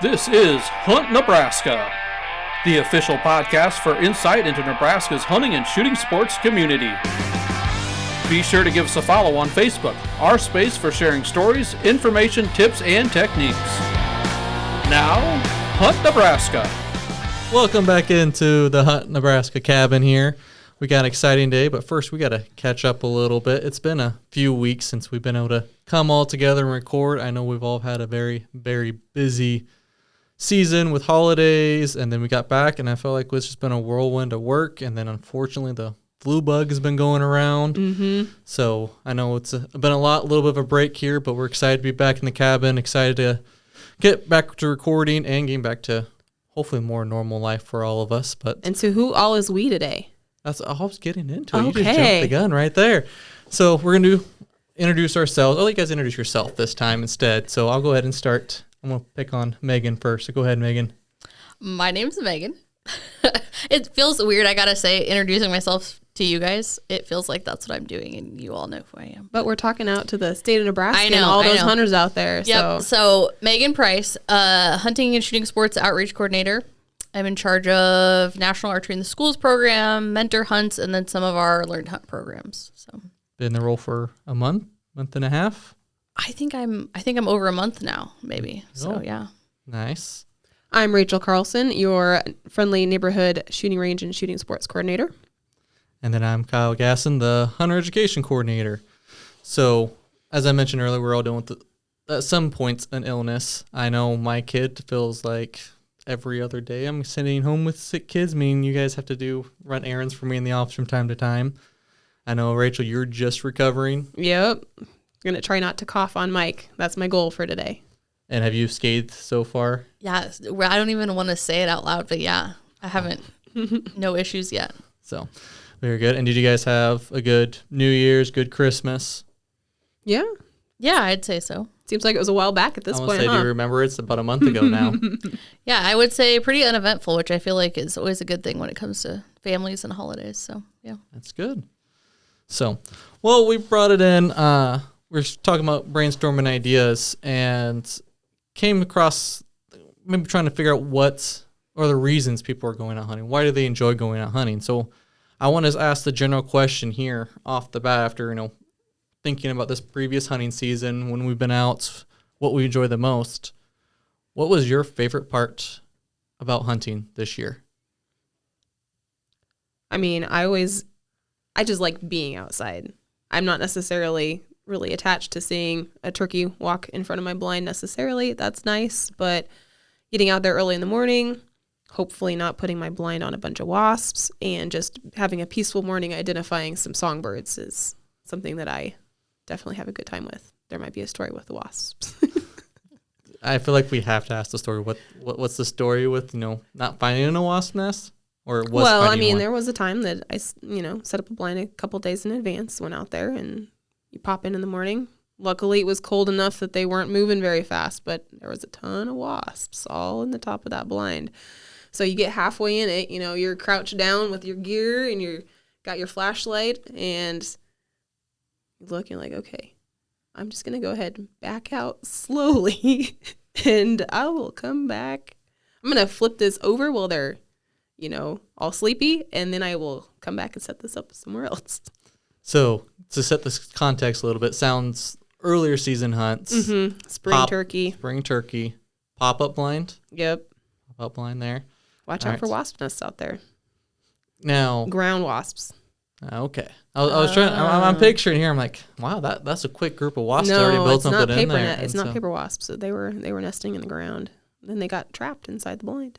This is Hunt Nebraska, the official podcast for insight into Nebraska's hunting and shooting sports community. Be sure to give us a follow on Facebook, our space for sharing stories, information, tips, and techniques. Now, Hunt Nebraska. Welcome back into the Hunt Nebraska cabin here. We got an exciting day, but first we got to catch up a little bit. It's been a few weeks since we've been able to come all together and record. I know we've all had a very, very busy season with holidays, and then we got back, and I felt like it's just been a whirlwind of work, and then unfortunately the flu bug has been going around. So I know it's been a little bit of a break here, but we're excited to be back in the cabin, excited to get back to recording and getting back to hopefully more normal life for all of us. And so who all is we today? That's all I was getting into. Okay. You just jumped the gun right there. So we're going to introduce ourselves. I'll let you guys introduce yourself this time instead. So I'll go ahead and start. I'm going to pick on Megan first. So go ahead, Megan. My name's Megan. It feels weird, I got to say, introducing myself to you guys. It feels like that's what I'm doing, and you all know who I am. But we're talking out to the state of Nebraska I know, and all those know. hunters out there. Yep. So Megan Price, hunting and shooting sports outreach coordinator. I'm in charge of National Archery in the Schools program, mentor hunts, and then some of our learned hunt programs. So Been in the role for a month and a half. I think I'm over a month now, maybe. So yeah. Nice. I'm Rachel Carlson, your friendly neighborhood shooting range and shooting sports coordinator. And then I'm Kyle Gasson, the hunter education coordinator. So as I mentioned earlier, we're all dealing with at some points an illness. I know my kid feels like every other day I'm sending home with sick kids. I mean, you guys have to run errands for me in the office from time to time. I know, Rachel, you're just recovering. Yep. Going to try not to cough on mic. That's my goal for today. And have you scathed so far? Yeah. I don't even want to say it out loud, but yeah, I haven't. No issues yet. So very good. And did you guys have a good New Year's, good Christmas? Yeah. Yeah, I'd say so. Seems like it was a while back at this point, Do you remember? It's about a month ago now. Yeah, I would say pretty uneventful, which I feel like is always a good thing when it comes to families and holidays. So, yeah. That's good. So, well, we brought it in. We're talking about brainstorming ideas and came across maybe trying to figure out what are the reasons people are going out hunting. Why do they enjoy going out hunting? So I want to ask the general question here off the bat after, thinking about this previous hunting season when we've been out, what we enjoy the most. What was your favorite part about hunting this year? I mean, I just like being outside. I'm not necessarily really attached to seeing a turkey walk in front of my blind necessarily. That's nice, but getting out there early in the morning, hopefully not putting my blind on a bunch of wasps, and just having a peaceful morning identifying some songbirds is something that I definitely have a good time with. There might be a story with the wasps. I feel like we have to ask the story. What's the story with, not finding a wasp nest? Or was well, I finding mean, one? there was a time that I, set up a blind a couple days in advance, went out there, and you pop in the morning. Luckily, it was cold enough that they weren't moving very fast, but there was a ton of wasps all in the top of that blind. So you get halfway in it, you're crouched down with your gear and you got your flashlight, and you look, you're like, okay, I'm just going to go ahead and back out slowly, and I will come back. I'm going to flip this over while they're all sleepy, and then I will come back and set this up somewhere else. So, to set this context a little bit, sounds earlier season hunts. Mm-hmm. Spring turkey. Pop-up blind. Yep. Pop-up blind there. Watch out for wasp nests out there. Now. Ground wasps. Okay. I was trying, I'm picturing here, I'm like, wow, that's a quick group of wasps that already No, built it's not something in paper there. It's not paper wasps. They were nesting in the ground. Then they got trapped inside the blind.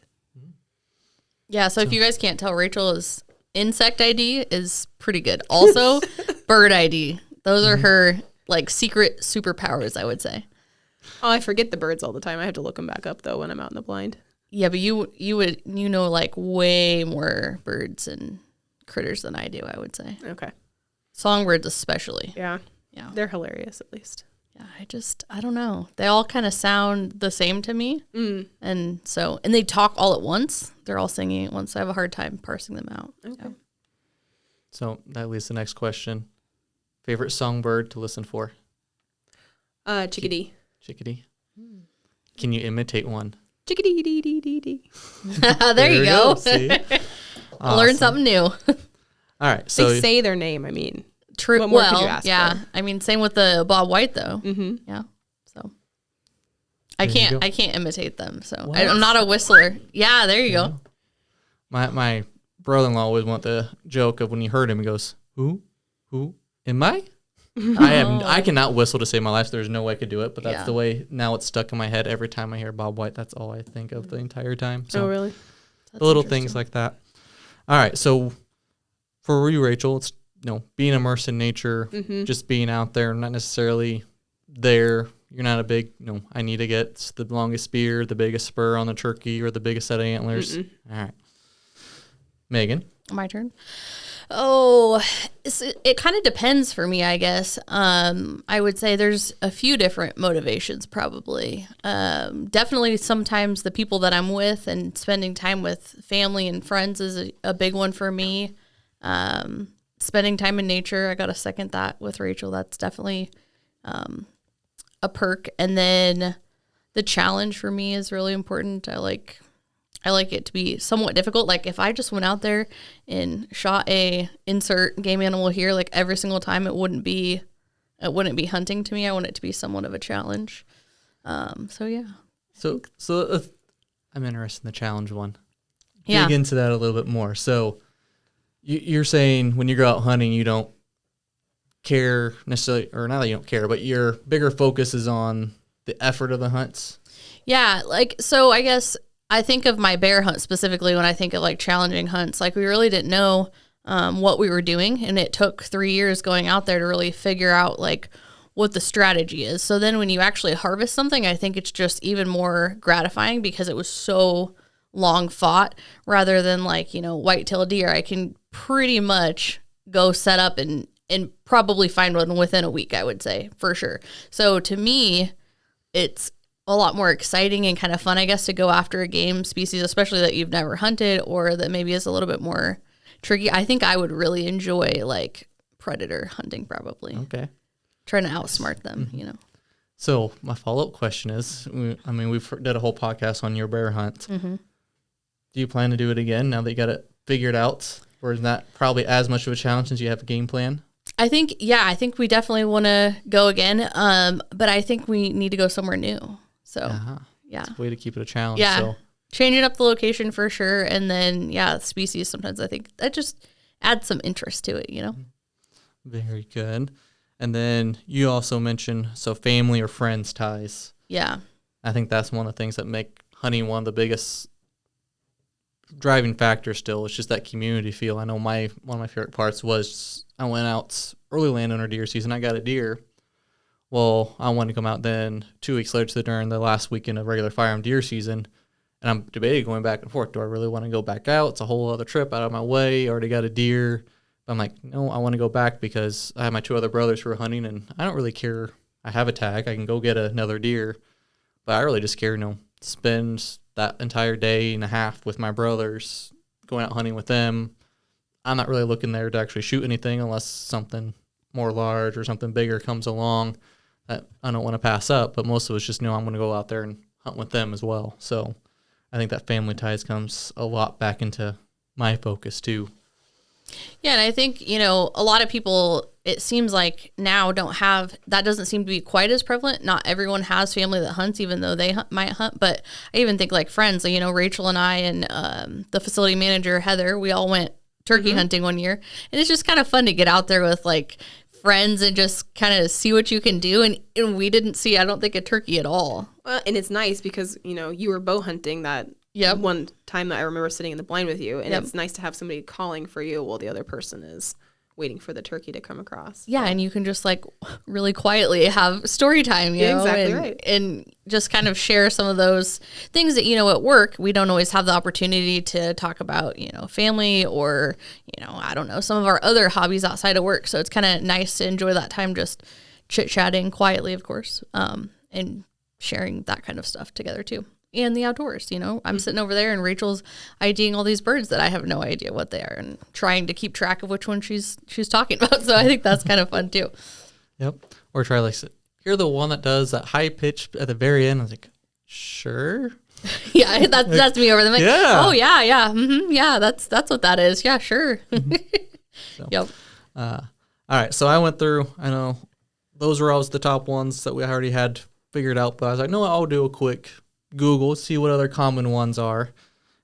Yeah, so if you guys can't tell, Rachel's insect ID is pretty good. Also, bird ID. Those are her secret superpowers, I would say. Oh, I forget the birds all the time. I have to look them back up though when I'm out in the blind. Yeah, but you know way more birds and critters than I do, I would say. Okay. Songbirds especially. Yeah. Yeah. They're hilarious at least. Yeah, I don't know. They all kind of sound the same to me. And they talk all at once. They're all singing at once. So I have a hard time parsing them out. Okay. So that leads to the next question. Favorite songbird to listen for? Chickadee. Chickadee. Can you imitate one? Chickadee-dee-dee-dee-dee. There you we go. See? Learn Awesome. something new. All right. So They say their name. I mean, True. What more could Well, you ask yeah. for? I mean, same with the Bob White though. mm-hmm. Yeah. So There you go. I can't imitate them. So What? I'm not a whistler. Yeah. There you go. my brother-in-law always want the joke of when he heard him, he goes, "Who am I?" I cannot whistle to save my life. So there's no way I could do it, but that's Yeah. the way now it's stuck in my head. Every time I hear Bob White, that's all I think of the entire time. So Oh, really? the little things like that. All right, so for you, Rachel, it's being immersed in nature, Mm-hmm. just being out there, not necessarily there. You're not a big, I need to get the longest spear, the biggest spur on the turkey, or the biggest set of antlers. Mm-mm. All right, Megan. My turn. Oh, it kind of depends for me, I guess. I would say there's a few different motivations, probably. Definitely sometimes the people that I'm with and spending time with family and friends is a big one for me. Spending time in nature, I got to second that with Rachel. That's definitely a perk. And then the challenge for me is really important. I like it to be somewhat difficult. Like if I just went out there and shot a insert game animal here, like every single time, it wouldn't be hunting to me. I want it to be somewhat of a challenge. So yeah. So I'm interested in the challenge one. Yeah. Dig into that a little bit more. So you're saying when you go out hunting, you don't care necessarily, or not that you don't care, but your bigger focus is on the effort of the hunts. Yeah. Like, so I guess I think of my bear hunt specifically when I think of like challenging hunts. Like we really didn't know what we were doing, and it took 3 years going out there to really figure out like what the strategy is. So then when you actually harvest something, I think it's just even more gratifying because it was so long fought rather than like, white-tailed deer. I can pretty much go set up and probably find one within a week, I would say, for sure. So to me, it's a lot more exciting and kind of fun, I guess, to go after a game species, especially that you've never hunted or that maybe is a little bit more tricky. I think I would really enjoy like predator hunting, probably. Okay. Trying to outsmart them, So my follow-up question is, we've did a whole podcast on your bear hunt. Mm-hmm. Do you plan to do it again now that you got it figured out? Or is that probably as much of a challenge since you have a game plan? I think we definitely want to go again. But I think we need to go somewhere new. So, yeah. It's a way to keep it a challenge. Yeah. So. Changing up the location for sure. And then, species, sometimes I think that just adds some interest to it, Very good. And then you also mentioned, family or friends ties. Yeah. I think that's one of the things that make hunting one of the biggest driving factors still. It's just that community feel. I know one of my favorite parts was I went out early landowner deer season. I got a deer. Well, I wanted to come out then 2 weeks later during the last weekend of regular firearm deer season. And I'm debating going back and forth. Do I really want to go back out? It's a whole other trip out of my way. Already got a deer. But I'm like, no, I want to go back because I have my 2 other brothers who are hunting, and I don't really care. I have a tag. I can go get another deer. But I really just care, spend that entire day and a half with my brothers, going out hunting with them. I'm not really looking there to actually shoot anything unless something more large or something bigger comes along that I don't want to pass up. But most of us just I'm going to go out there and hunt with them as well. So I think that family ties comes a lot back into my focus too. Yeah, and I think, a lot of people, it seems like now that doesn't seem to be quite as prevalent. Not everyone has family that hunts, even though they might hunt. But I even think like friends, Rachel and I and the facility manager, Heather, we all went turkey hunting one year. And it's just kind of fun to get out there with like friends and just kind of see what you can do. And we didn't see, I don't think, a turkey at all. Well, and it's nice because, you were bow hunting that one time that I remember sitting in the blind with you. And it's nice to have somebody calling for you while the other person is waiting for the turkey to come across. Yeah, and you can just like really quietly have story time, exactly right. And just kind of share some of those things that, at work, we don't always have the opportunity to talk about, family or, I don't know, some of our other hobbies outside of work. So it's kind of nice to enjoy that time just chit-chatting quietly, of course, and sharing that kind of stuff together too. And the outdoors, I'm sitting over there and Rachel's IDing all these birds that I have no idea what they are and trying to keep track of which one she's talking about. So I think that's kind of fun too. Yep. Or try you're the one that does that high pitch at the very end. I was like, sure. Yeah, that's me over the mic. Yeah. Oh yeah. Yeah, that's what that is. Yeah, sure. So, Yep. all right, so I went through. I know those were always the top ones that we already had figured out, but I was like, no, I'll do a quick Google, see what other common ones are.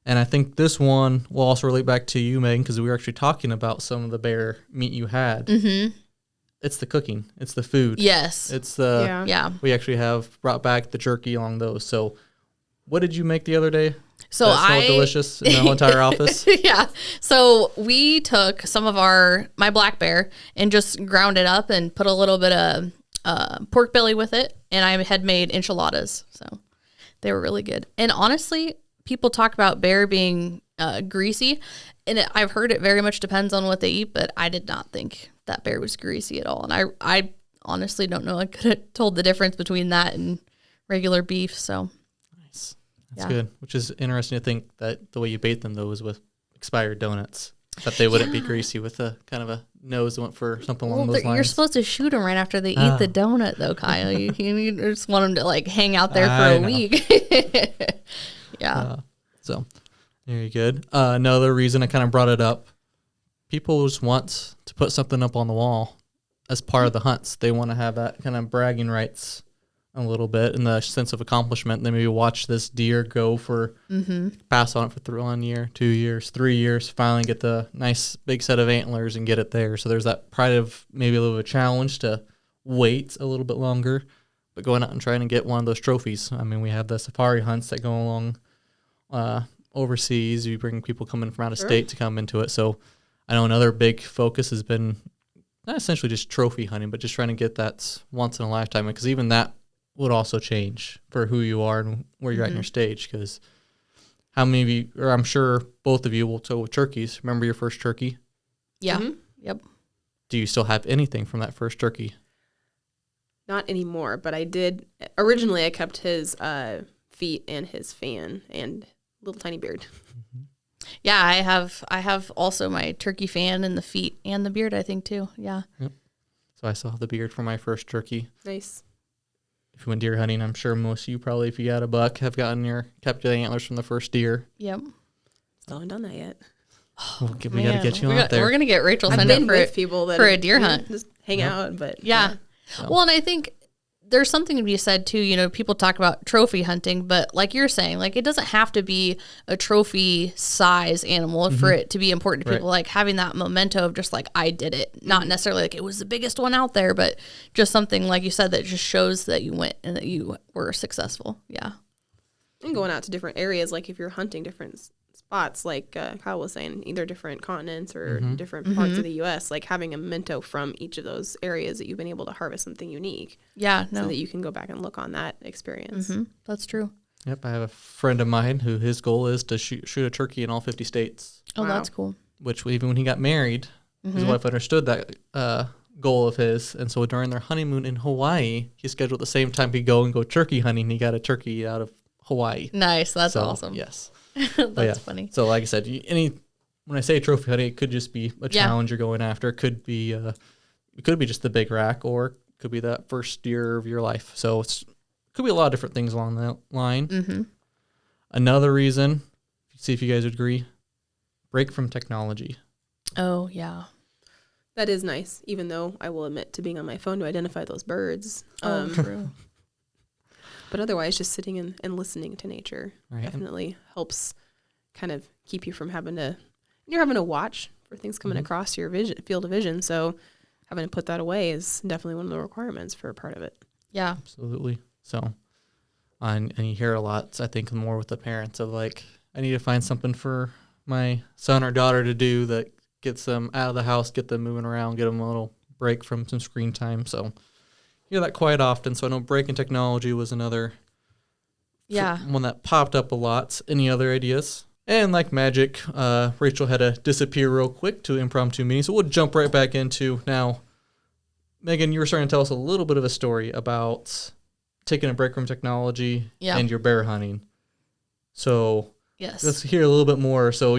And I think this one will also relate back to you, Megan, because we were actually talking about some of the bear meat you had. Mm-hmm. It's the cooking. It's the food. Yes. It's the Yeah. We actually have brought back the jerky along those. So, what did you make the other day? So that smelled delicious in the whole entire office. Yeah. So we took some of my black bear and just ground it up and put a little bit of pork belly with it, and I had made enchiladas. So they were really good. And honestly, people talk about bear being greasy, and I've heard it very much depends on what they eat, but I did not think that bear was greasy at all. And I honestly don't know. I could have told the difference between that and regular beef. So Nice. That's good. Which is interesting to think that the way you bait them, though, is with expired donuts. That they wouldn't be greasy with a kind of a nose that went for something along those lines. You're supposed to shoot them right after they eat the donut, though, Kyle. you just want them to like hang out there for a week. Yeah. So, very good. Another reason I kind of brought it up, people just want to put something up on the wall as part of the hunts. They want to have that kind of bragging rights a little bit in the sense of accomplishment. They maybe watch this deer go for, pass on it for 1 year, 2 years, 3 years, finally get the nice big set of antlers and get it there. So there's that pride of maybe a little bit of a challenge to wait a little bit longer, but going out and trying to get one of those trophies. I mean, we have the safari hunts that go along overseas. You bring people coming from out of state to come into it. So I know another big focus has been not essentially just trophy hunting, but just trying to get that once in a lifetime, because even that would also change for who you are and where you're at in your stage. Because how many of you, or I'm sure both of you will tell with turkeys, remember your first turkey? Yeah. Yep. Do you still have anything from that first turkey? Not anymore, but I did. Originally, I kept his feet and his fan and little tiny beard. Yeah, I have also my turkey fan and the feet and the beard, I think, too. Yeah. Yep. So I still have the beard for my first turkey. Nice. If you went deer hunting, I'm sure most of you probably, if you got a buck, have kept the antlers from the first deer. Yep. Still haven't done that yet. We got to get you out there. We're going to get Rachel I've signed up been with people that for a deer hunt. Just hang out, but Yeah. So. Well, and I think there's something to be said too. You know, people talk about trophy hunting, but like you're saying, like it doesn't have to be a trophy size animal for it to be important to people. Like having that memento of just like, I did it, not necessarily like it was the biggest one out there, but just something like you said that just shows that you went and that you were successful. Yeah. And going out to different areas, like if you're hunting different spots, like Kyle was saying, either different continents or different parts of the U.S., like having a memento from each of those areas that you've been able to harvest something unique. Yeah. So that you can go back and look on that experience. That's true. Yep, I have a friend of mine who his goal is to shoot a turkey in all 50 states. Oh, Wow. that's cool. Which even when he got married, his wife understood that goal of his. And so during their honeymoon in Hawaii, he scheduled the same time he'd go and go turkey hunting. He got a turkey out of Hawaii. Nice. That's So, awesome. Yes. That's funny. So like I said, when I say trophy hunting, it could just be a challenge you're going after. It could be just the big rack, or it could be that first deer of your life. So it could be a lot of different things along that line. Another reason, see if you guys would agree, break from technology. Oh, yeah. That is nice, even though I will admit to being on my phone to identify those birds. True. But otherwise, just sitting and listening to nature Right. definitely helps kind of keep you from you're having to watch for things coming across your field of vision. So having to put that away is definitely one of the requirements for a part of it. Yeah. Absolutely. So, and you hear a lot, I think, more with the parents of like, I need to find something for my son or daughter to do that gets them out of the house, get them moving around, get them a little break from some screen time. So, hear that quite often. So I know break in technology was another one that popped up a lot. Any other ideas? And like magic, Rachel had to disappear real quick to impromptu meeting. So we'll jump right back into now. Megan, you were starting to tell us a little bit of a story about taking a break from technology and your bear hunting. So Yes. let's hear a little bit more. So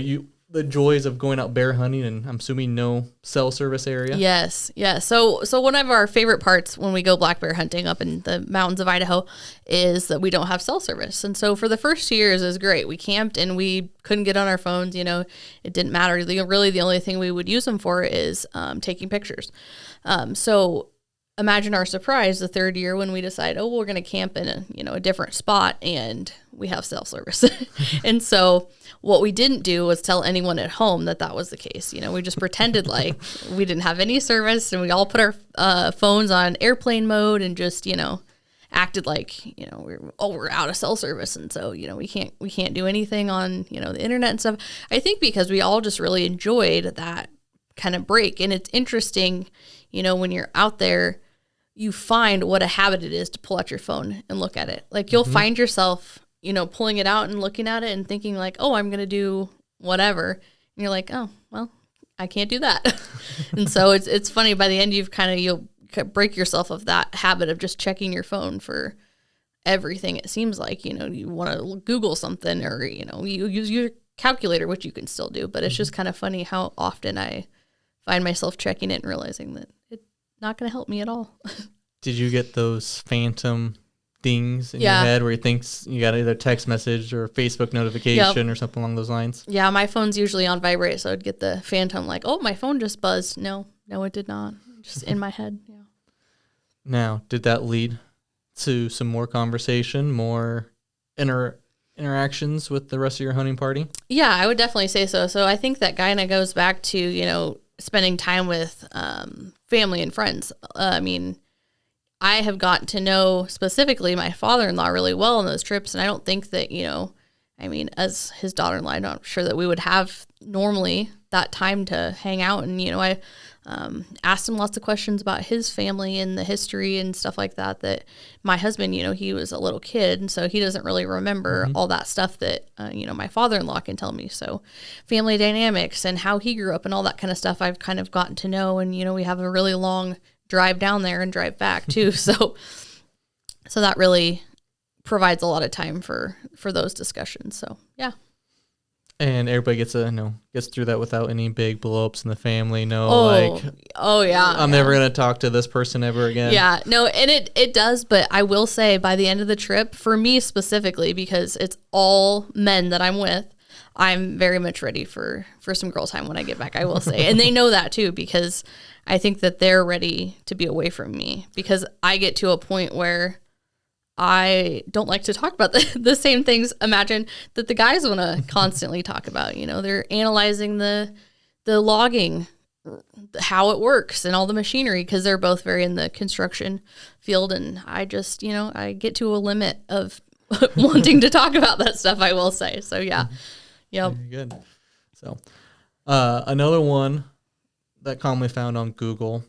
the joys of going out bear hunting, and I'm assuming no cell service area. Yes, yeah. So one of our favorite parts when we go black bear hunting up in the mountains of Idaho is that we don't have cell service. And so for the first 2 years, it was great. We camped and we couldn't get on our phones. You know, it didn't matter. Really, the only thing we would use them for is taking pictures. So imagine our surprise the third year when we decide, oh, we're going to camp in a different spot, and we have cell service. And so what we didn't do was tell anyone at home that was the case. You know, we just pretended like we didn't have any service, and we all put our phones on airplane mode and just, acted like, we're out of cell service. And so, we can't do anything on, the internet and stuff. I think because we all just really enjoyed that kind of break. And it's interesting, when you're out there, you find what a habit it is to pull out your phone and look at it. Like you'll find yourself, pulling it out and looking at it and thinking like, oh, I'm going to do whatever. And you're like, oh, well, I can't do that. And so it's funny, by the end, you'll break yourself of that habit of just checking your phone for everything. It seems like, you want to Google something, or, you use your calculator, which you can still do, but it's just kind of funny how often I find myself checking it and realizing that it's not going to help me at all. Did you get those phantom dings in your head where you think you got either text message or Facebook notification or something along those lines? Yeah, my phone's usually on vibrate, so I'd get the phantom like, oh, my phone just buzzed. No, it did not. Just in my head. Yeah. Now, did that lead to some more conversation, more interactions with the rest of your hunting party? Yeah, I would definitely say so. So I think that kind of goes back to, spending time with family and friends. I have gotten to know specifically my father-in-law really well on those trips. And I don't think that, as his daughter-in-law, I'm not sure that we would have normally that time to hang out. And, I asked him lots of questions about his family and the history and stuff like that my husband, he was a little kid. And so he doesn't really remember all that stuff that, my father-in-law can tell me. So family dynamics and how he grew up and all that kind of stuff I've kind of gotten to know. And, we have a really long drive down there and drive back too. So that really provides a lot of time for those discussions. So, yeah. And everybody gets through that without any big blow-ups in the family. Oh yeah. I'm never going to talk to this person ever again. Yeah, no, and it does, but I will say by the end of the trip, for me specifically, because it's all men that I'm with, I'm very much ready for some girl time when I get back, I will say. And they know that too, because I think that they're ready to be away from me, because I get to a point where I don't like to talk about the same things. Imagine that the guys want to constantly talk about, they're analyzing the logging, how it works and all the machinery, because they're both very in the construction field. And I just, I get to a limit of wanting to talk about that stuff, I will say. So yeah. Yep. Very good. So another one that commonly found on Google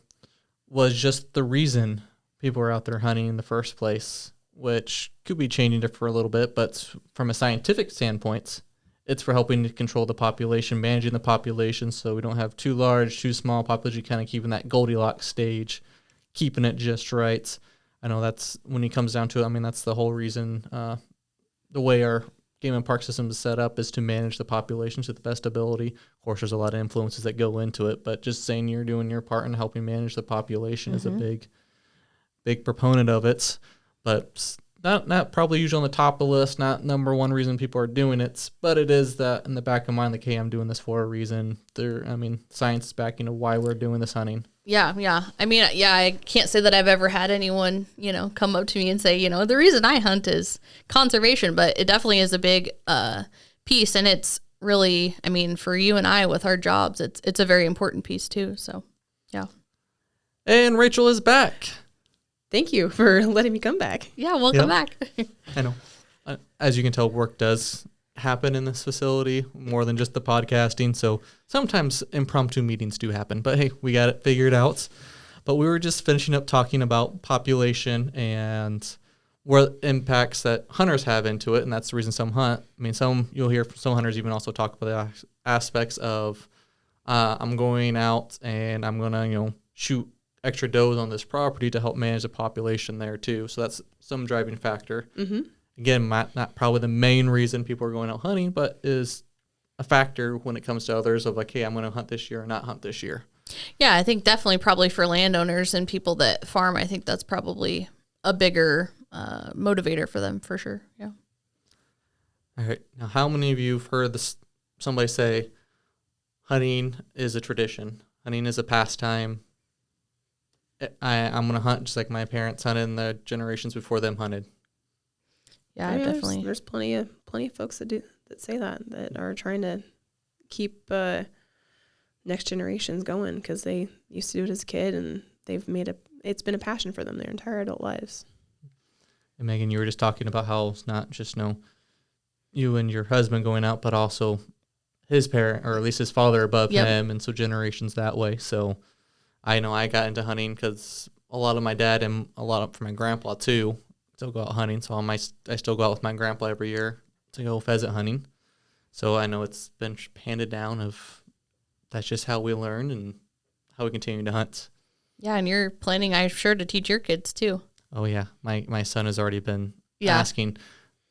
was just the reason people are out there hunting in the first place, which could be changing it for a little bit, but from a scientific standpoint, it's for helping to control the population, managing the population, so we don't have too large, too small population, kind of keeping that Goldilocks stage, keeping it just right. I know that's, when it comes down to it, that's the whole reason the way our game and park system is set up is to manage the population to the best ability. Of course, there's a lot of influences that go into it, but just saying you're doing your part in helping manage the population is a big proponent of it. But not probably usually on the top of the list, not number one reason people are doing it, but it is that in the back of mind, like, hey, I'm doing this for a reason. Science is backing why we're doing this hunting. Yeah. I can't say that I've ever had anyone, come up to me and say, the reason I hunt is conservation, but it definitely is a big piece. And it's really, for you and I with our jobs, it's a very important piece too. So, yeah. And Rachel is back. Thank you for letting me come back. Yeah, welcome back. I know. As you can tell, work does happen in this facility more than just the podcasting. So sometimes impromptu meetings do happen. But hey, we got it figured out. But we were just finishing up talking about population and what impacts that hunters have into it. And that's the reason some hunt. You'll hear from some hunters even also talk about the aspects of I'm going out and I'm going to, shoot extra does on this property to help manage the population there too. So that's some driving factor. Mm-hmm. Again, not probably the main reason people are going out hunting, but is a factor when it comes to others of like, hey, I'm going to hunt this year or not hunt this year. Yeah, I think definitely probably for landowners and people that farm, I think that's probably a bigger motivator for them for sure. Yeah. All right. Now, how many of you have heard this, somebody say hunting is a tradition? Hunting is a pastime. I'm going to hunt just like my parents hunted and the generations before them hunted. Yeah, definitely. There's plenty of folks that say that are trying to keep next generations going because they used to do it as a kid and it's been a passion for them their entire adult lives. And Megan, you were just talking about how it's not just you and your husband going out, but also his parent, or at least his father above him, and so generations that way. So I know I got into hunting because a lot of my dad and a lot for my grandpa too still go out hunting. So I still go out with my grandpa every year to go pheasant hunting. So I know it's been handed down of that's just how we learn and how we continue to hunt. Yeah, and you're planning, I'm sure, to teach your kids too. Oh yeah, my son has already been asking,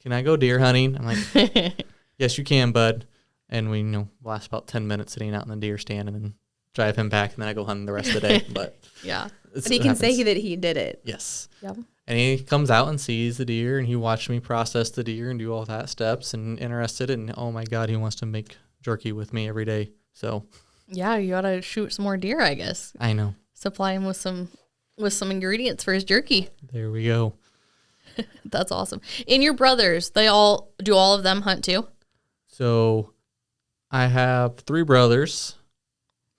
"Can I go deer hunting?" I'm like, "Yes, you can, bud." And we last about 10 minutes sitting out in the deer stand and then drive him back, and then I go hunting the rest of the day. But yeah, but he can say that he did it. Yes. Yep. And he comes out and sees the deer, and he watched me process the deer and do all that steps, and interested, and oh my God, he wants to make jerky with me every day. So yeah, you ought to shoot some more deer, I guess. I know. Supply him with some ingredients for his jerky. There we go. That's awesome. And your brothers, all of them hunt too? So I have 3 brothers.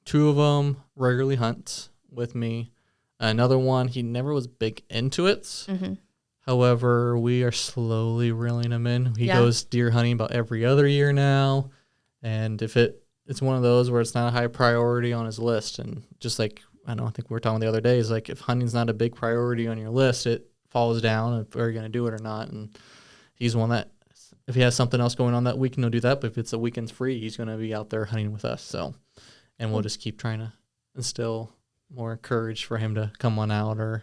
2 of them regularly hunt with me. Another one, he never was big into it. Mm-hmm. However, we are slowly reeling him in. He goes deer hunting about every other year now. And if it's one of those where it's not a high priority on his list, and just like, I think we were talking the other day, is like if hunting's not a big priority on your list, it falls down if we're going to do it or not. And he's one that if he has something else going on that weekend, he'll do that. But if it's a weekend's free, he's going to be out there hunting with us. So, and we'll just keep trying to instill more courage for him to come on out, or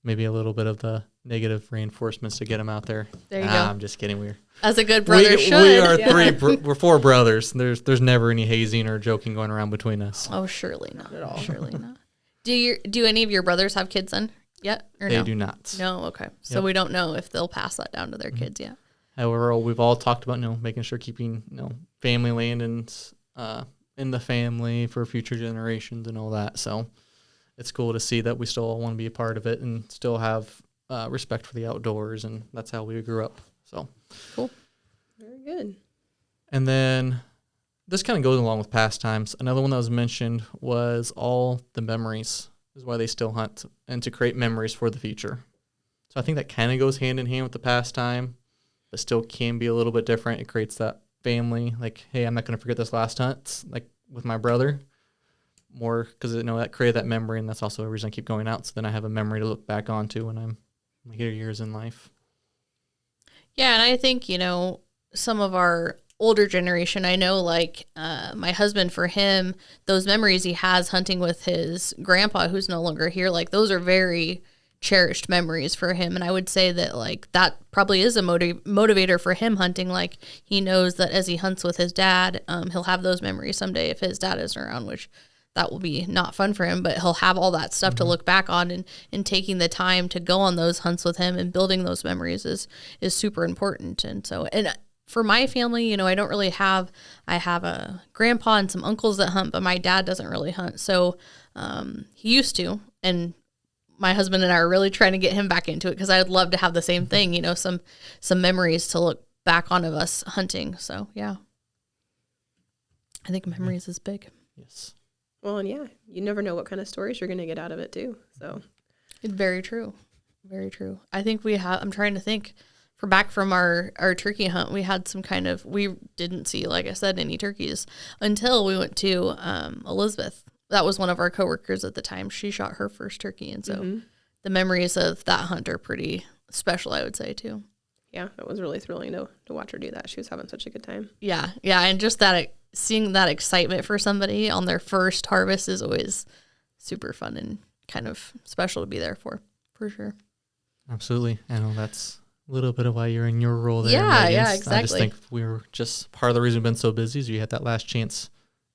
maybe a little bit of the negative reinforcements to get him out there. There you go. I'm just kidding. We're as a good brother should. We are we're 4 brothers. There's never any hazing or joking going around between us. Oh, surely not at all. Surely not. Do any of your brothers have kids then yet, or they no? do not. No. Okay. So we don't know if they'll pass that down to their kids yet. However, we've all talked about making sure keeping family land and in the family for future generations and all that. So it's cool to see that we still all want to be a part of it and still have respect for the outdoors, and that's how we grew up. So cool. Very good. And then this kind of goes along with pastimes. Another one that was mentioned was all the memories is why they still hunt, and to create memories for the future. So I think that kind of goes hand in hand with the pastime, but still can be a little bit different. It creates that family, like, hey, I'm not going to forget this last hunt, like with my brother, more because that created that memory, and that's also a reason I keep going out. So then I have a memory to look back onto when I'm later years in life. Yeah, and I think some of our older generation, I know, like my husband, for him, those memories he has hunting with his grandpa, who's no longer here, like those are very cherished memories for him. And I would say that like that probably is a motivator for him hunting. Like he knows that as he hunts with his dad, he'll have those memories someday if his dad isn't around, which that will be not fun for him, but he'll have all that stuff to look back on, and taking the time to go on those hunts with him and building those memories is super important. And so, and for my family, I don't really I have a grandpa and some uncles that hunt, but my dad doesn't really hunt. So he used to, and my husband and I are really trying to get him back into it because I would love to have the same thing, some memories to look back on of us hunting. So yeah, I think memories is big. Yes. Well, and yeah, you never know what kind of stories you're going to get out of it too. So it's very true. Very true. I think I'm trying to think back from our turkey hunt, we had we didn't see, like I said, any turkeys until we went to Elizabeth. That was one of our coworkers at the time. She shot her first turkey. And so the memories of that hunt are pretty special, I would say, too. Yeah, it was really thrilling to watch her do that. She was having such a good time. Yeah. Yeah. And just seeing that excitement for somebody on their first harvest is always super fun and kind of special to be there for sure. Absolutely. I know little bit of why you're in your role there. Yeah, Megan. yeah, exactly. I just think we were just part of the reason we've been so busy is you had that last chance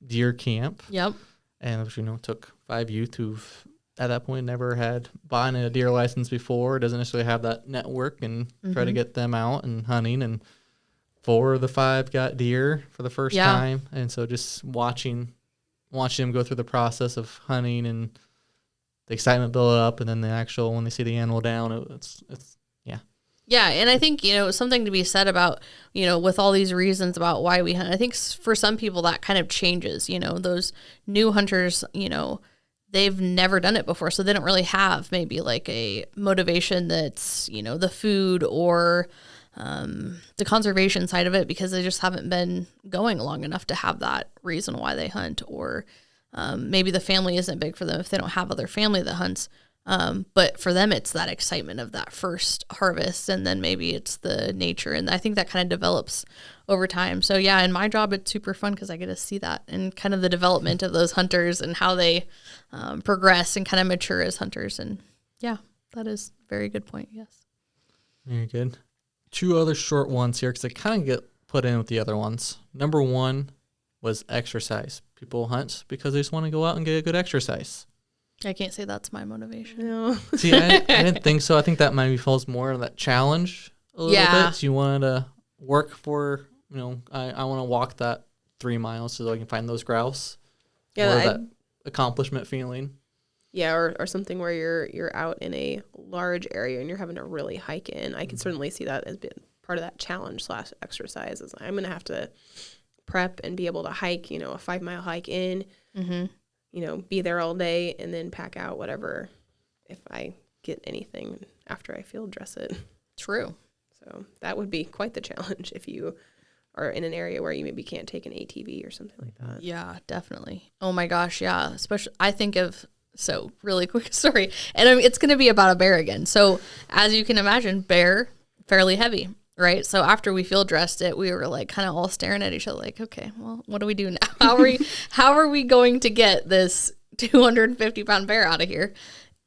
deer camp. Yep. And which, took 5 youth who've at that point never had bought a deer license before, doesn't necessarily have that network, and try to get them out and hunting. And 4 of the 5 got deer for the first time. And so just watching them go through the process of hunting and the excitement build up, and then the actual, when they see the animal down, it's Yeah, and I think, something to be said about, with all these reasons about why we hunt. I think for some people that kind of changes, those new hunters, they've never done it before, so they don't really have maybe like a motivation that's, the food or the conservation side of it, because they just haven't been going long enough to have that reason why they hunt, or maybe the family isn't big for them if they don't have other family that hunts. But for them, it's that excitement of that first harvest, and then maybe it's the nature. And I think that kind of develops over time. So yeah, in my job, it's super fun because I get to see that and kind of the development of those hunters and how they progress and kind of mature as hunters. And yeah, that is a very good point. Yes. Very good. 2 other short ones here because they kind of get put in with the other ones. Number 1 was exercise. People hunt because they just want to go out and get a good exercise. I can't say that's my motivation. No. See, I didn't think so. I think that maybe falls more on that challenge a little bit. So you wanted to work for, I want to walk that 3 miles so that I can find those grouse. Yeah, or that accomplishment feeling. Yeah, or something where you're out in a large area and you're having to really hike in. I can certainly see that as being part of that challenge / exercise. Is I'm going to have to prep and be able to hike, a 5-mile hike in. Mm-hmm. Be there all day and then pack out whatever if I get anything after I field dress it. True. So that would be quite the challenge if you are in an area where you maybe can't take an ATV or something like that. Yeah, definitely. Oh my gosh, yeah. Especially, I think of, so really quick story, and it's going to be about a bear again. So as you can imagine, bear, fairly heavy. Right. So after we field dressed it, we were like kind of all staring at each other like, okay, well, what do we do now? How are we going to get this 250-pound bear out of here?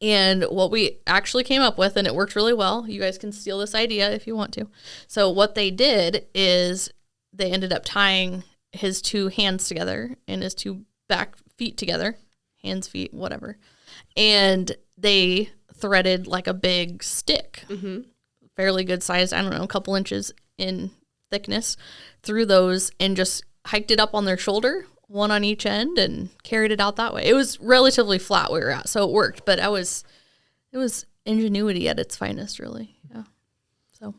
And what we actually came up with, and it worked really well. You guys can steal this idea if you want to. So what they did is they ended up tying his 2 hands together and his 2 back feet together, hands, feet, whatever. And they threaded like a big stick. Mm-hmm. Fairly good size, I don't know, a couple inches in thickness, through those and just hiked it up on their shoulder, 1 on each end, and carried it out that way. It was relatively flat where we were at, so it worked, but it was ingenuity at its finest, really. Yeah. So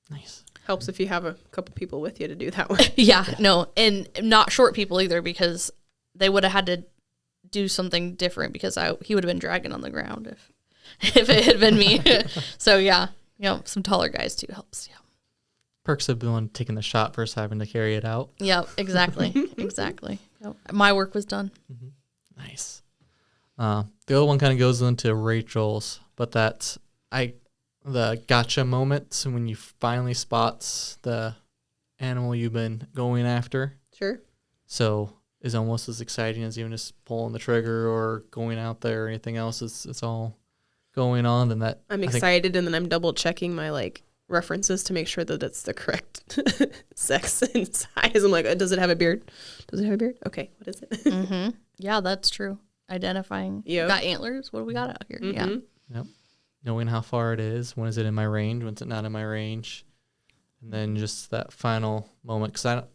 nice. Helps if you have a couple people with you to do that one. yeah, no, and not short people either, because they would have had to do something different because he would have been dragging on the ground if it had been me. So yeah. Some taller guys too helps. Yeah. Perks of the one taking the shot versus having to carry it out. Yep, exactly. Exactly. Yep. My work was done. Mm-hmm. Nice. The other one kind of goes into Rachel's, but that's the gotcha moments when you finally spots the animal you've been going after. Sure. So is almost as exciting as even just pulling the trigger or going out there or anything else. It's all going on, and that I'm excited, and then I'm double checking my references to make sure that it's the correct sex and size. I'm like, does it have a beard? Does it have a beard? Okay, what is it? Mm-hmm. Yeah, that's true. Identifying. Yep. Got antlers? What do we got out here? Mm-hmm. Yeah. Yep. Knowing how far it is. When is it in my range? When's it not in my range? And then just that final moment. Because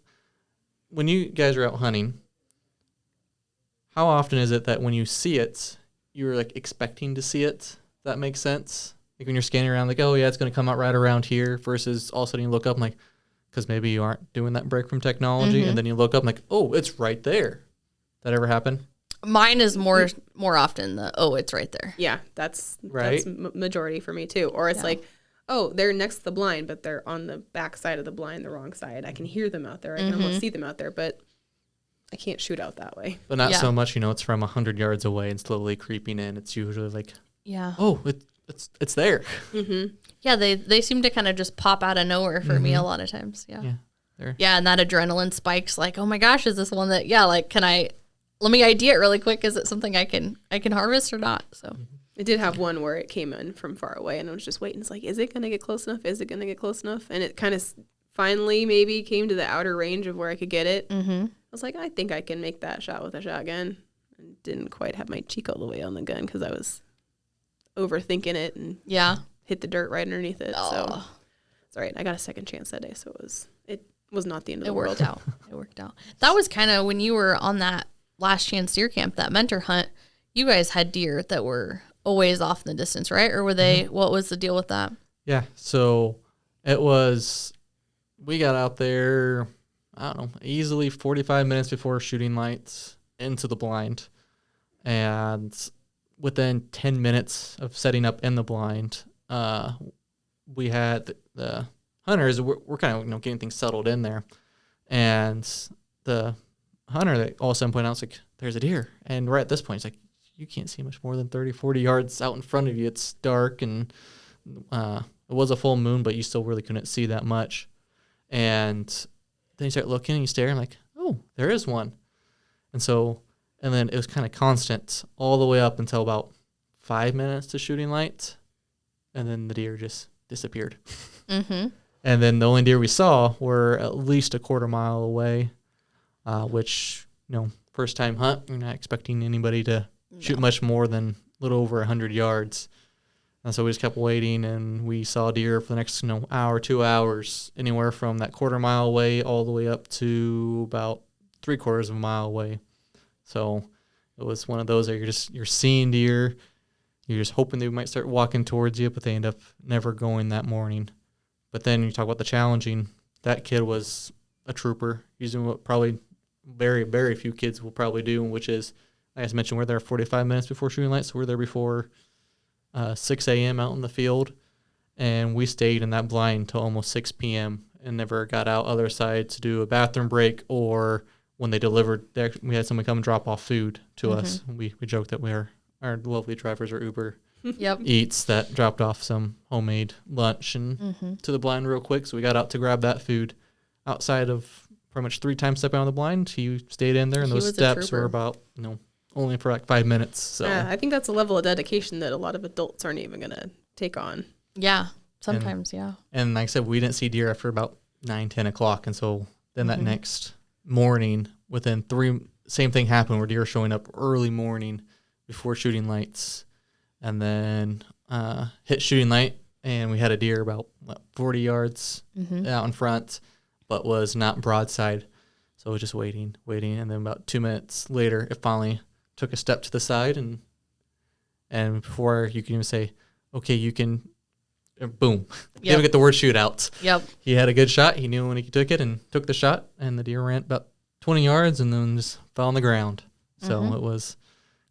when you guys are out hunting, how often is it that when you see it, you're expecting to see it? That makes sense. When you're scanning around, oh yeah, it's going to come out right around here, versus all of a sudden you look up because maybe you aren't doing that break from technology, and then you look up oh, it's right there. That ever happen? Mine is more often it's right there. Yeah, that's right. That's majority for me too. Or it's oh, they're next to the blind, but they're on the back side of the blind, the wrong side. I can hear them out there. I can almost see them out there, but I can't shoot out that way. But not so much, it's from 100 yards away and slowly creeping in. It's usually yeah. Oh, it's there. Mm-hmm. Yeah, they seem to kind of just pop out of nowhere for me a lot of times. Yeah. Yeah. And that adrenaline spikes oh my gosh, is this one that let me ID it really quick. Is it something I can harvest or not? So I did have one where it came in from far away, and I was just waiting. It's like, is it going to get close enough? Is it going to get close enough? And it kind of finally maybe came to the outer range of where I could get it. Mm-hmm. I was like, I think I can make that shot with a shotgun. And didn't quite have my cheek all the way on the gun because I was overthinking it and hit the dirt right underneath it. Oh. So it's all right. I got a second chance that day, so it was not the end of the world. world. It worked out. That was kind of when you were on that last chance deer camp, that mentor hunt. You guys had deer that were a ways off in the distance, right? Or were they? What was the deal with that? Yeah, so it was. We got out there, I don't know, easily 45 minutes before shooting lights into the blind, and within 10 minutes of setting up in the blind, we had the hunters. We're kind of getting things settled in there, and the hunter that all of a sudden pointed out, it's like, there's a deer, and right at this point, it's like, you can't see much more than 30, 40 yards out in front of you. It's dark, and it was a full moon, but you still really couldn't see that much. And then you start looking and you stare and like, oh, there is one. And then it was kind of constant all the way up until about 5 minutes to shooting light. And then the deer just disappeared. Mm-hmm. And then the only deer we saw were at least a quarter mile away, which, first time hunt, you're not expecting anybody to shoot much more than a little over 100 yards. And so we just kept waiting, and we saw deer for the next hour, 2 hours, anywhere from that quarter mile away all the way up to about 3/4 of a mile away. So it was one of those that you're seeing deer, you're just hoping they might start walking towards you, but they end up never going that morning. But then you talk about the challenging. That kid was a trooper, using what probably very, very few kids will probably do, which is, like I mentioned, we're there 45 minutes before shooting lights, so we're there before 6 a.m. out in the field, and we stayed in that blind till almost 6 p.m. and never got out other side to do a bathroom break, or when they delivered, we had someone come and drop off food to us. We joked that our lovely drivers are Uber Eats that dropped off some homemade lunch and to the blind real quick, so we got out to grab that food. Outside of pretty much 3 times stepping on the blind, he stayed in there, and those steps were about only for like 5 minutes. So I think that's a level of dedication that a lot of adults aren't even going to take on. Yeah, sometimes, And like I said, we didn't see deer after about 9, 10 o'clock. And so then that next morning, within 3, same thing happened where deer showing up early morning before shooting lights. And then hit shooting light, and we had a deer about 40 yards out in front, but was not broadside. So I was just waiting. And then about 2 minutes later, it finally took a step to the side, and before you can even say, okay, you can, boom. Didn't even get the word shoot out. Yep. He had a good shot. He knew when he took it and took the shot, and the deer ran about 20 yards and then just fell on the ground. So it was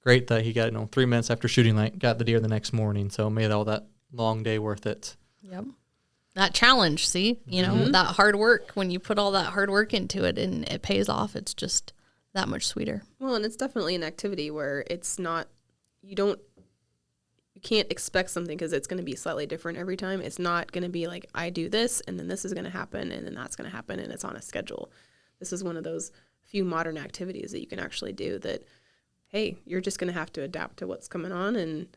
great that he got 3 minutes after shooting light, got the deer the next morning. So made all that long day worth it. Yep. That challenge, see, that hard work, when you put all that hard work into it and it pays off, it's just that much sweeter. Well, and it's definitely an activity where it's not, you can't expect something because it's going to be slightly different every time. It's not going to be like, I do this and then this is going to happen and then that's going to happen and it's on a schedule. This is one of those few modern activities that you can actually do that, hey, you're just going to have to adapt to what's coming on and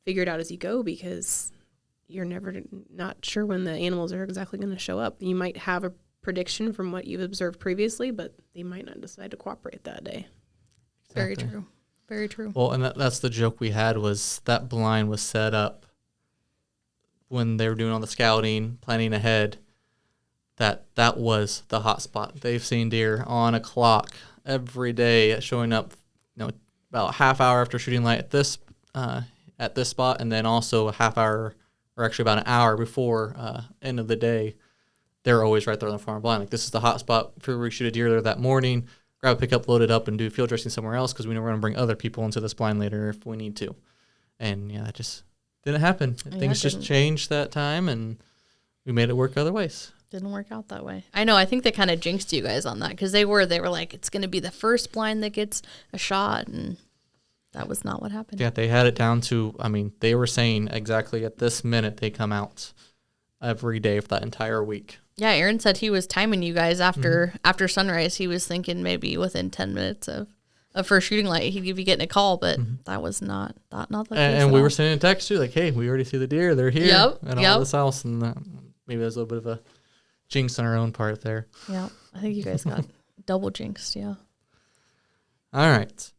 figure it out as you go, because you're not sure when the animals are exactly going to show up. You might have a prediction from what you've observed previously, but they might not decide to cooperate that day. Very true. Very true. Well, and that's the joke we had, was that blind was set up when they were doing all the scouting, planning ahead, that was the hot spot. They've seen deer on a clock every day showing up, about a half hour after shooting light at this spot, and then also a half hour, or actually about an hour before end of the day. They're always right there on the farm blind. Like, this is the hot spot for we shoot a deer there that morning, grab a pickup, load it up, and do field dressing somewhere else, because we know we're going to bring other people into this blind later if we need to. And that just didn't happen. Things just changed that time, and we made it work other ways. Didn't work out that way. I know. I think they kind of jinxed you guys on that, because they were like, it's going to be the first blind that gets a shot, and that was not what happened. Yeah, they had it down to, they were saying exactly at this minute they come out every day for that entire week. Yeah, Aaron said he was timing you guys after sunrise. He was thinking maybe within 10 minutes of a first shooting light, he'd be getting a call, but that was not the case. And we were sending a text too, like, hey, we already see the deer. They're here. Yep, And all this else. And maybe there's a little bit of a jinx on our own part there. Yeah. I think you guys got double jinxed. Yeah. All right.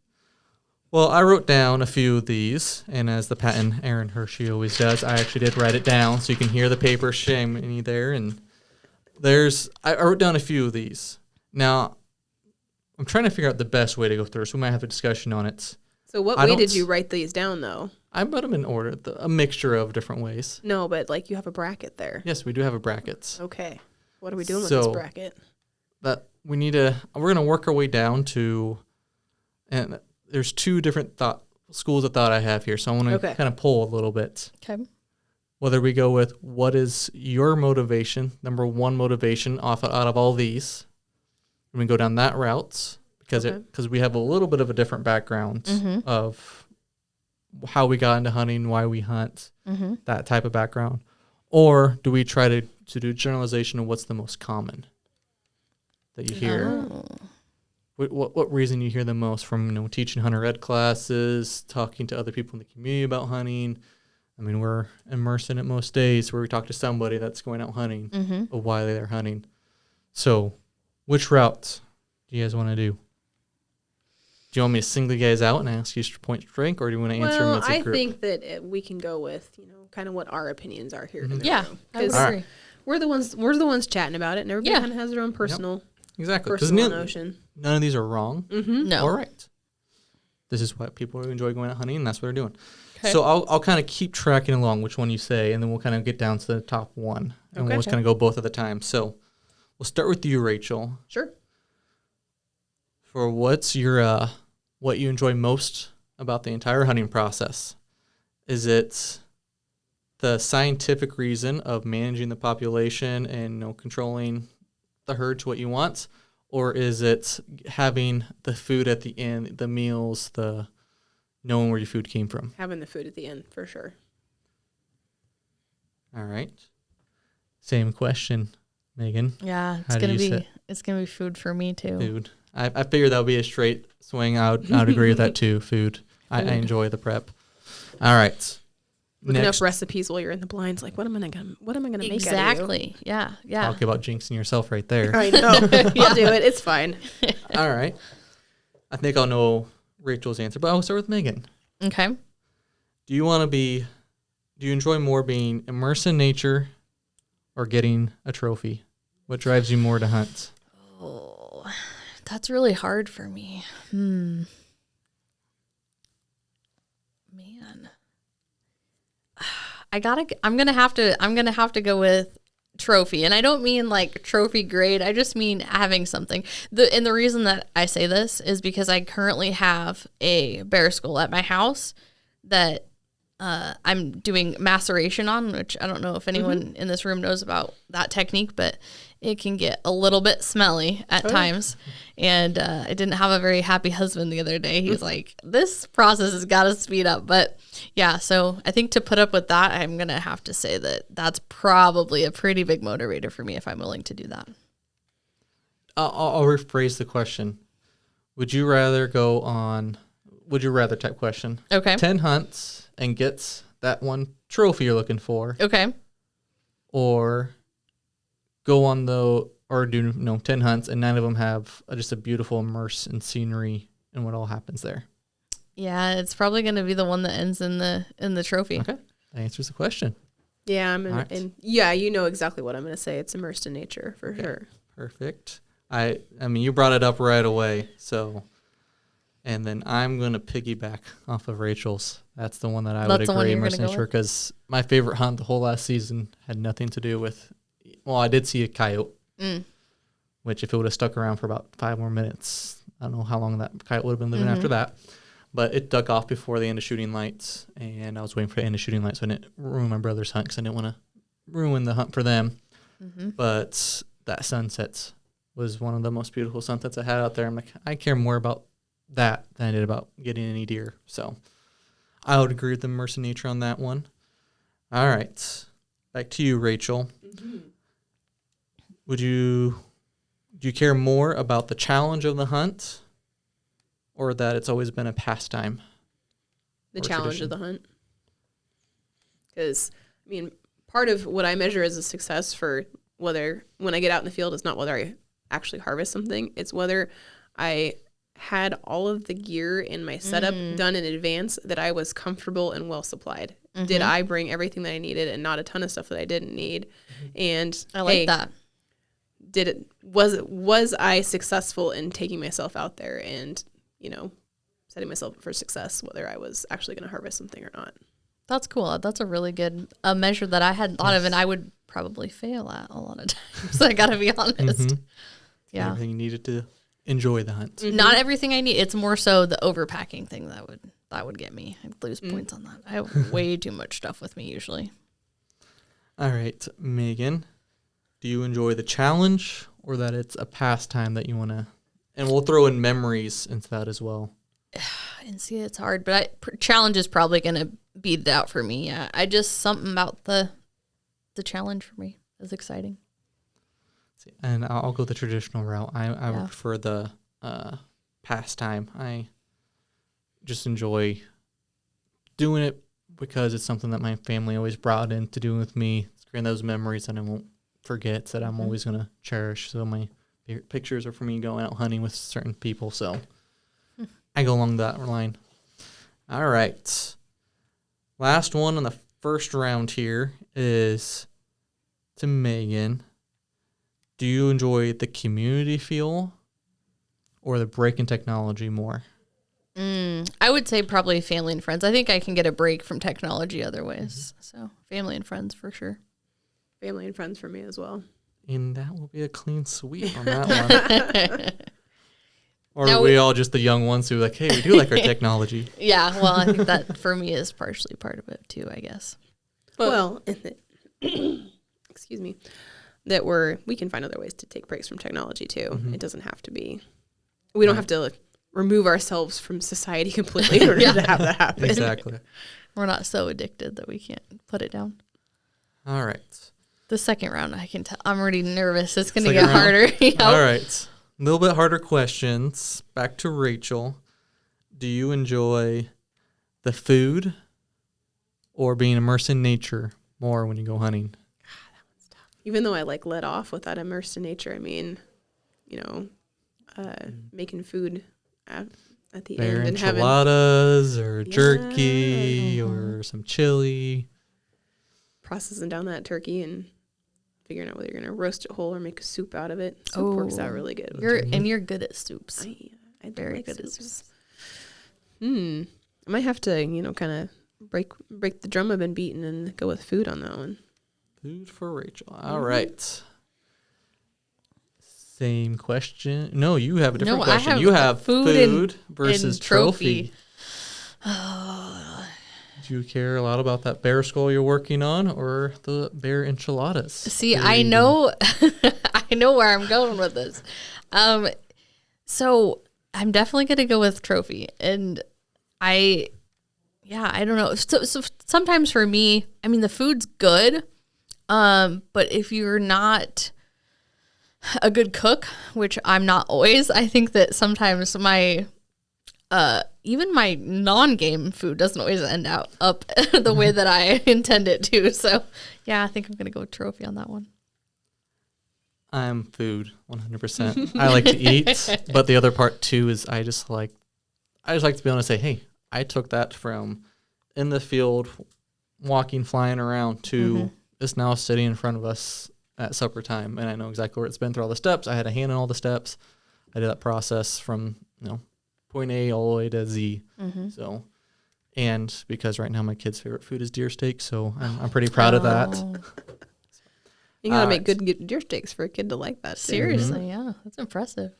Well, I wrote down a few of these, and as the patent Aaron Hershey always does, I actually did write it down so you can hear the paper shaming there. And I wrote down a few of these. Now, I'm trying to figure out the best way to go through, so we might have a discussion on it. So what way did you write these down, though? I put them in order, a mixture of different ways. No, but like you have a bracket there. Yes, we do have a bracket. Okay. What are we doing with this bracket? We're going to work our way down to, and there's two different schools of thought I have here, so I want to kind of pull a little bit. Okay. Whether we go with what is your motivation, number one motivation out of all these, and we go down that route because we have a little bit of a different background of how we got into hunting, why we hunt, that type of background, or do we try to do generalization of what's the most common that you hear? What reason you hear the most from teaching hunter ed classes, talking to other people in the community about hunting? I mean, we're immersed in it most days where we talk to somebody that's going out hunting of why they're hunting. So which route do you guys want to do? Do you want me to single you guys out and ask you point strength, or do you want to answer them as a group? I think that we can go with, kind of what our opinions are here. Yeah, I would agree. We're the ones chatting about it, and everybody kind of has their own personal notion. None of these are wrong. No. All right. This is what people who enjoy going out hunting, and that's what they're doing. Okay. So I'll kind of keep tracking along which one you say, and then we'll kind of get down to the top one, and we'll just kind of go both at a time. So we'll start with you, Rachel. Sure. For what's your what you enjoy most about the entire hunting process? Is it the scientific reason of managing the population and controlling the herd to what you want, or is it having the food at the end, the meals, the knowing where your food came from? Having the food at the end, for sure. All right. Same question, Megan. Yeah, it's gonna be food for me too. Food. I figured that would be a straight swing. I would agree with that too. Food. I enjoy the prep. All right. Looking up recipes while you're in the blinds, like what am I gonna make? Exactly. Yeah. Talk about jinxing yourself right there. I know. I'll do it. It's fine. All right. I think I'll know Rachel's answer, but I'll start with Megan. Okay. Do you enjoy more being immersed in nature or getting a trophy? What drives you more to hunt? Oh, that's really hard for me. Man. I'm gonna have to go with trophy, and I don't mean like trophy grade. I just mean having something. The reason that I say this is because I currently have a bear skull at my house that I'm doing maceration on, which I don't know if anyone in this room knows about that technique, but it can get a little bit smelly at times. And I didn't have a very happy husband the other day. He was like, this process has got to speed up. But yeah, so I think to put up with that, I'm going to have to say that that's probably a pretty big motivator for me if I'm willing to do that. I'll rephrase the question. Would you rather type question? Okay. 10 hunts and gets that one trophy you're looking for. Okay. Or go on 10 hunts and 9 of them have just a beautiful immerse in scenery and what all happens there. Yeah, it's probably going to be the one that ends in the trophy. Okay. That answers the question. Yeah, and you know exactly what I'm going to say. It's immersed in nature for sure. Perfect. I mean, you brought it up right away. So, and then I'm going to piggyback off of Rachel's. That's the one that I would agree immersed in nature, because my favorite hunt the whole last season had nothing to do with. Well, I did see a coyote, which if it would have stuck around for about 5 more minutes, I don't know how long that coyote would have been living after that. But it ducked off before the end of shooting lights, and I was waiting for the end of shooting lights, so I didn't ruin my brother's hunt because I didn't want to ruin the hunt for them. But that sunset was one of the most beautiful sunsets I had out there. I'm like, I care more about that than I did about getting any deer. So I would agree with the immersive nature on that one. All right. Back to you, Rachel. Do you care more about the challenge of the hunt or that it's always been a pastime? The Or challenge tradition. of the hunt. Because, I mean, part of what I measure as a success for whether, when I get out in the field, is not whether I actually harvest something, it's whether I had all of the gear in my setup done in advance that I was comfortable and well supplied. Did I bring everything that I needed and not a ton of stuff that I didn't need? And I like that. Was I successful in taking myself out there and, setting myself up for success, whether I was actually going to harvest something or not? That's cool. That's a really good measure that I hadn't thought of, and I would probably fail at a lot of times. I got to be honest. Yeah. Everything you needed to enjoy the hunt. Not everything I need. It's more so the overpacking thing that would get me. I'd lose points on that. I have way too much stuff with me usually. All right, Megan, do you enjoy the challenge or that it's a pastime that you want to, and we'll throw in memories into that as well. And see, it's hard, but challenge is probably going to beat it out for me. Yeah, something about the challenge for me is exciting. And I'll go the traditional route. I would prefer the pastime. I just enjoy doing it because it's something that my family always brought in to do with me. It's creating those memories that I won't forget, that I'm always going to cherish. So my favorite pictures are for me going out hunting with certain people. So I go along that line. All right. Last one on the first round here is to Megan. Do you enjoy the community feel or the break in technology more? I would say probably family and friends. I think I can get a break from technology other ways. So family and friends for sure. Family and friends for me as well. And that will be a clean sweep on that one. Or Now are we all just the young ones who are like, hey, we do like our technology? Yeah, well, I think that for me is partially part of it too, I guess. But, excuse me, that we can find other ways to take breaks from technology too. It doesn't have to be, we don't have to remove ourselves from society completely in order to have that happen. Exactly. We're not so addicted that we can't put it down. All right. The second round, I can tell. I'm already nervous. It's going to Second get round? harder. Yep. All right. A little bit harder questions. Back to Rachel. Do you enjoy the food or being immersed in nature more when you go hunting? Even though I let off with that immersed in nature, I mean, making food at the Bear end and having enchiladas or jerky or some chili. processing down that turkey and figuring out whether you're going to roast it whole or make a soup out of it. Soup works out really good. You're good at soups. I Very good at soups. I might have to, kind of break the drum I've been beating and go with food on that one. Food for Rachel. All right. Same question. No, you have a different question. I have you have food versus and trophy. Do you care a lot about that bear skull you're working on or the bear enchiladas? See, I know I know where I'm going with this. So I'm definitely going to go with trophy. And I don't know. So sometimes for me, I mean, the food's good. But if you're not a good cook, which I'm not always, I think that sometimes my even my non-game food doesn't always end up the way that I intend it to. So yeah, I think I'm gonna go with trophy on that one. I'm food 100%. I like to eat, but the other part too is I just like to be able to say, hey, I took that from in the field, walking, flying around to it's now sitting in front of us at supper time, and I know exactly where it's been through all the steps. I had a hand in all the steps. I did that process from point A all the way to Z. So, and because right now my kid's favorite food is deer steak, so I'm pretty proud of that. You gotta make good deer steaks for a kid to like that. Seriously, yeah, that's impressive.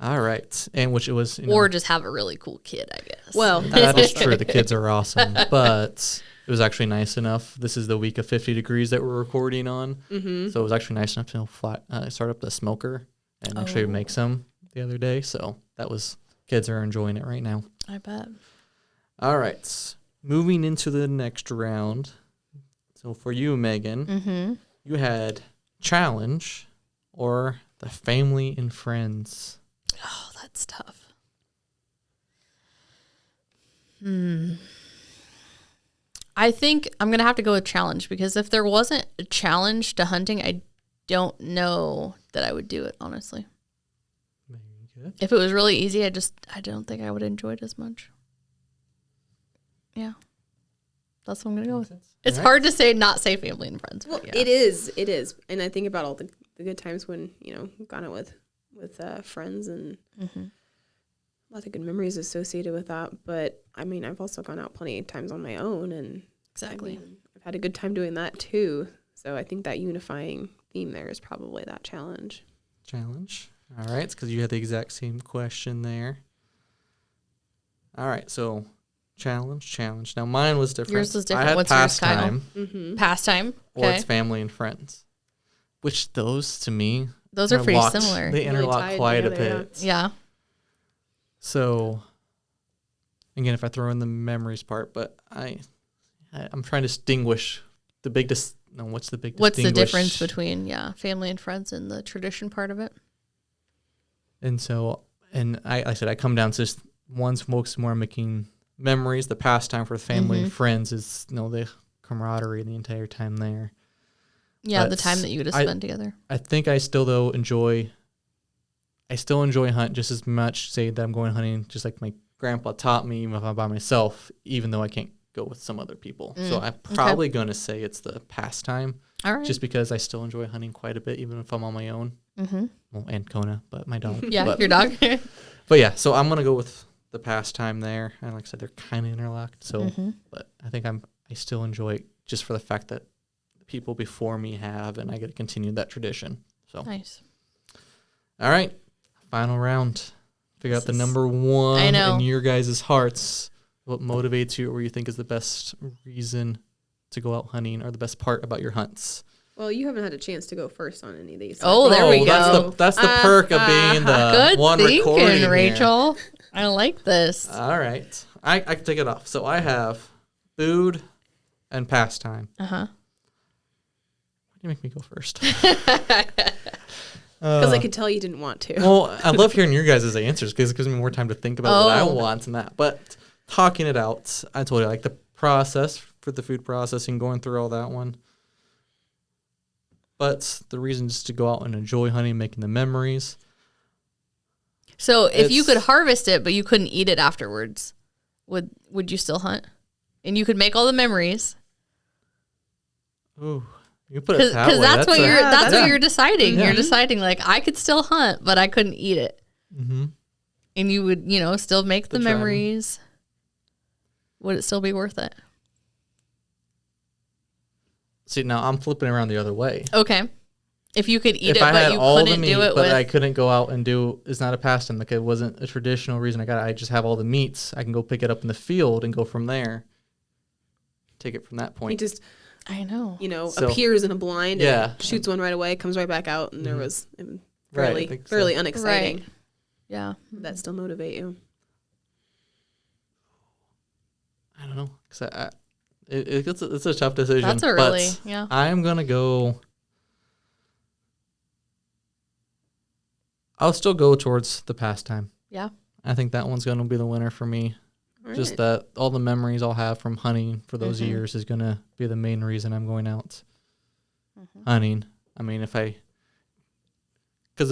All right, and which it was, or just have a really cool kid, I guess. Well, that is true. The kids are awesome, but it was actually nice enough. This is the week of 50 degrees that we're recording on, so it was actually nice enough to start up the smoker and actually make some the other day. So that was, kids are enjoying it right now. I bet. All right, moving into the next round. So for you, Megan, you had challenge or the family and friends. Oh, that's tough. I think I'm going to have to go with challenge, because if there wasn't a challenge to hunting, I don't know that I would do it, honestly. Very good. If it was really easy, I don't think I would enjoy it as much. Yeah. That's what I'm going to go with. It's hard to not say family and friends. Well, yeah. it is. And I think about all the good times when, we've gone out with friends, and lots of good memories associated with that. But I mean, I've also gone out plenty of times on my own, and Exactly. I've had a good time doing that too. So I think that unifying theme there is probably that challenge. Challenge. All right. It's because you had the exact same question there. All right. So challenge. Now mine was different. Yours was different. I had What's yours, Kyle? pastime, Pastime. or Okay. it's family and friends, which those to me, Those are pretty interlocked- similar. They Really interlock tied quite a together, bit. Yeah. So again, if I throw in the memories part, but I'm trying to distinguish the big what's the big What's the distinguish- difference between family and friends and the tradition part of it? And so, and I said I come down to just one's focused more on making memories. The pastime for family and friends is the camaraderie the entire time there. Yeah, But the time that you would have spent together. I think I still though enjoy hunt just as much. Say that I'm going hunting just like my grandpa taught me, even if I'm by myself, even though I can't go with some other people. So I'm probably going to say it's the pastime, All right. just because I still enjoy hunting quite a bit, even if I'm on my own. Well, and Kona, but my dog. Yeah, but, your dog. But yeah, so I'm gonna go with the pastime there, and like I said, they're kind of interlocked. So, but I think I still enjoy it just for the fact that the people before me have, and I get to continue that tradition. So Nice. all right, final round. Figure out the This is- number one I know. in your guys' hearts. What motivates you, or what you think is the best reason to go out hunting, or the best part about your hunts? Well, you haven't had a chance to go first on any of these. Oh, there we go. That's the perk of being the Good one recording thinking, here. Rachel. I like this. All right. I can take it off. So I have food and pastime. Uh-huh. Why do you make me go first? Because I could tell you didn't want to. Well, I love hearing your guys' answers because it gives me more time to think about what I want and that. But talking it out, I told you, like the process for the food processing, going through all that one. But the reason is to go out and enjoy hunting, making the memories. So if you It's- could harvest it, but you couldn't eat it afterwards, would you still hunt? And you could make all the memories. Ooh, you put it that Because way. that's what Yeah. you're deciding. Yeah. You're deciding, like, I could still hunt, but I couldn't eat it. Mm-hmm. And you would, still make the The try. memories. Would it still be worth it? See, now I'm flipping around the other way. Okay. If you could eat If it, I but had you all the couldn't meat, do it but with... I couldn't go out and do, it's not a pastime. Like it wasn't a traditional reason I got it. I just have all the meats. I can go pick it up in the field and go from there. Take it from that He point. just, I know. So- appears in a blind Yeah. and shoots one right away, comes right back out, and there was Right, I fairly, think so. fairly unexciting. Right. Yeah. Would that still motivate you? I don't know. Cause it's a tough decision. That's a really, but yeah. I'm going to go. I'll still go towards the pastime. Yeah. I think that one's going to be the winner for me. All Just right. that all the memories I'll have from hunting for those years is going to be the main reason I'm going out hunting. I mean, because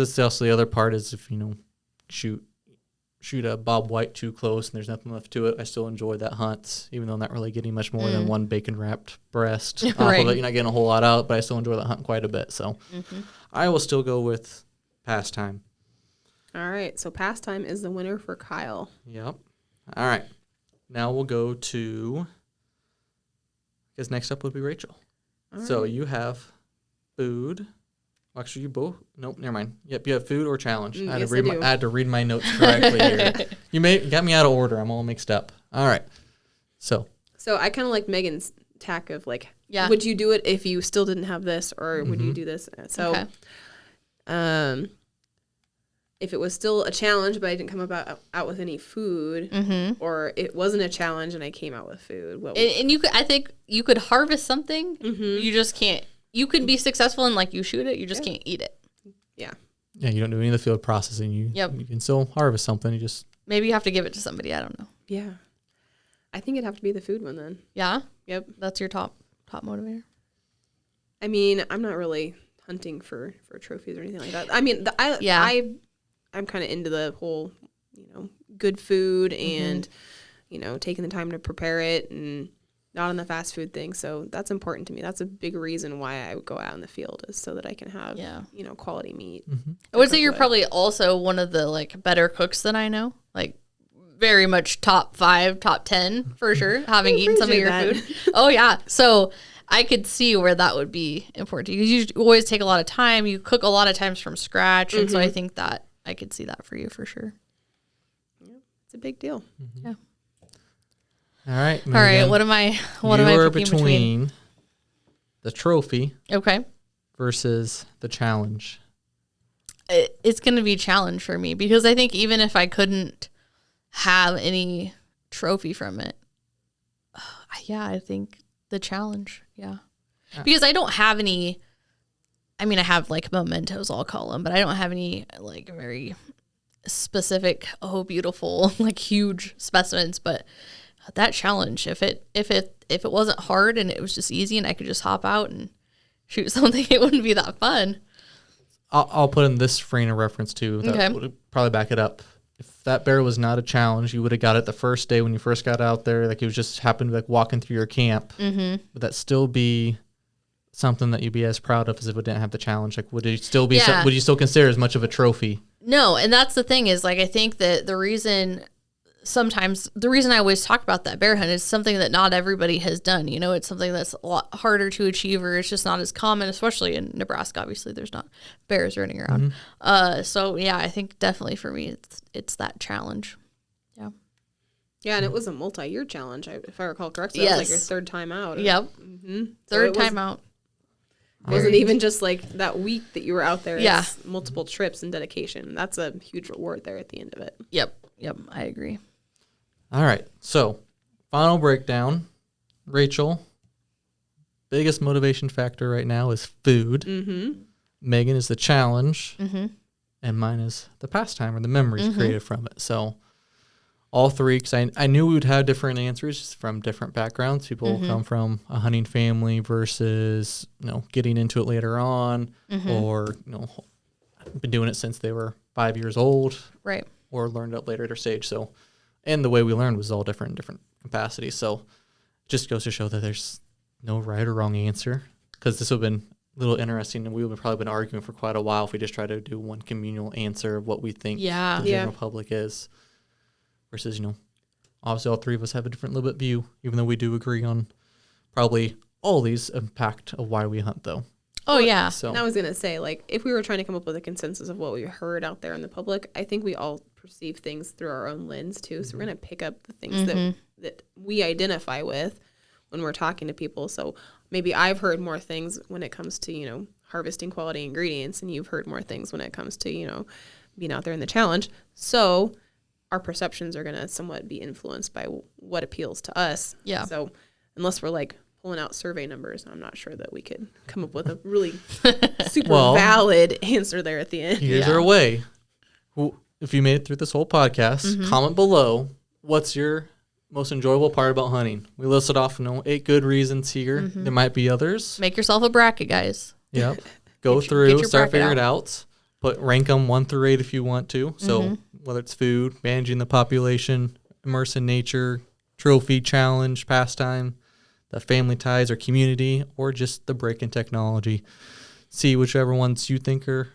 it's also the other part is if, shoot a bob white too close and there's nothing left to it, I still enjoy that hunt, even though I'm not really getting much more than one bacon wrapped breast off Right. of it. You're not getting a whole lot out, but I still enjoy that hunt quite a bit. So I will still go with pastime. All right. So pastime is the winner for Kyle. Yep. All right. Now we'll go to, I guess next up would be Rachel. So you have food. Well, actually, you both. Nope, never mind. Yep, you have food or challenge. I yes, I do. had to read my notes correctly here. You got me out of order. I'm all mixed up. All right. So I kind of like Megan's tack of like, Yeah. would you do it if you still didn't have this, or would you do this? So, Okay. if it was still a challenge, but I didn't come out with any food, or it wasn't a challenge and I came out with food, what would, And I think you could harvest something. You just can't. You could be successful and like you shoot it, you just can't eat it. yeah. yeah, you don't do any of the field processing. You Yep. you can still harvest something. You just Maybe you have to give it to somebody. I don't know. Yeah. I think it'd have to be the food one then. Yeah? Yep. That's your top motivator? I mean, I'm not really hunting for trophies or anything like that. I mean, I'm kind of into the whole, good food and, taking the time to prepare it and not on the fast food thing. So that's important to me. That's a big reason why I would go out in the field, is so that I can have, quality meat. Mm-hmm. I would say you're probably also one of the like better cooks than I know. Like very much top 5, top 10 for sure, having eaten some of your food. Oh yeah. So I could see where that would be important to you. You always take a lot of time. You cook a lot of times from scratch. And so I think that I could see that for you for sure. Yeah, it's a big deal. Yeah. All right. All right. What am I picking between? The trophy. Okay. Versus the challenge. It's going to be a challenge for me because I think even if I couldn't have any trophy from it, I think the challenge. Yeah. Because I don't have any, I mean, I have like mementos, I'll call them, but I don't have any like very specific, beautiful, like huge specimens. But that challenge, if it wasn't hard and it was just easy and I could just hop out and shoot something, it wouldn't be that fun. I'll put in this frame of reference too. That would probably back it up. If that bear was not a challenge, you would have got it the first day when you first got out there. Like it was just happened to like walking through your camp. Mm-hmm. Would that still be something that you'd be as proud of as if it didn't have the challenge? Like would it still be? Would you still consider it as much of a trophy? No, and that's the thing is like I think that the reason I always talk about that bear hunt is something that not everybody has done. It's something that's a lot harder to achieve, or it's just not as common, especially in Nebraska. Obviously, there's not bears running around. Mm-hmm. So yeah, I think definitely for me, it's that challenge. Yeah. Yeah, and it was a multi-year challenge, if I recall correctly. Yes. It was like your third time out. Yep. Mm-hmm. Third time out. It wasn't even just like that week that you were out there. Yeah. It's multiple trips and dedication. That's a huge reward there at the end of it. Yep. I agree. All right, so final breakdown. Rachel, biggest motivation factor right now is food. Mm-hmm. Megan is the challenge. Mm-hmm. And mine is the pastime or the memories created from it. So all three, because I knew we would have different answers from different backgrounds. People come from a hunting family versus, getting into it later on, or, been doing it since they were 5 years old. Right. Or learned it later at their stage. So, and the way we learned was all different in different capacities. So it just goes to show that there's no right or wrong answer, because this would have been a little interesting, and we would have probably been arguing for quite a while if we just tried to do one communal answer of what we think the general public is. Versus, obviously all three of us have a different little bit view, even though we do agree on probably all these impact of why we hunt, though. Oh, yeah. So, and I was going to say, like, if we were trying to come up with a consensus of what we heard out there in the public, I think we all perceive things through our own lens, too. So we're going to pick up the things that we identify with when we're talking to people. So maybe I've heard more things when it comes to, harvesting quality ingredients, and you've heard more things when it comes to, being out there in the challenge. So our perceptions are going to somewhat be influenced by what appeals to us. Yeah. So unless we're like pulling out survey numbers, I'm not sure that we could come up with a really super valid answer there at the end. Here's our way. If you made it through this whole podcast, comment below, what's your most enjoyable part about hunting? We listed off 8 good reasons here. There might be others. Make yourself a bracket, guys. Yep. Go through, start figuring it out. Rank them 1 through 8 if you want to. So whether it's food, managing the population, immerse in nature, trophy, challenge, pastime, the family ties or community, or just the break in technology. See whichever ones you think are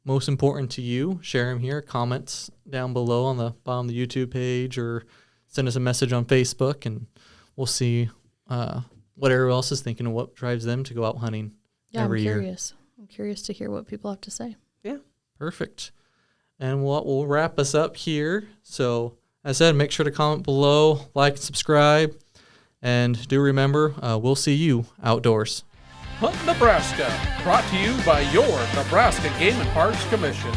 most important to you. Share them here. Comments down below on the bottom of the YouTube page, or send us a message on Facebook, and we'll see what everyone else is thinking and what drives them to go out hunting every year. I'm curious to hear what people have to say. Yeah. Perfect. And what will wrap us up here. So, as I said, make sure to comment below, like, and subscribe. And do remember, we'll see you outdoors. Hunt Nebraska, brought to you by your Nebraska Game and Parks Commission.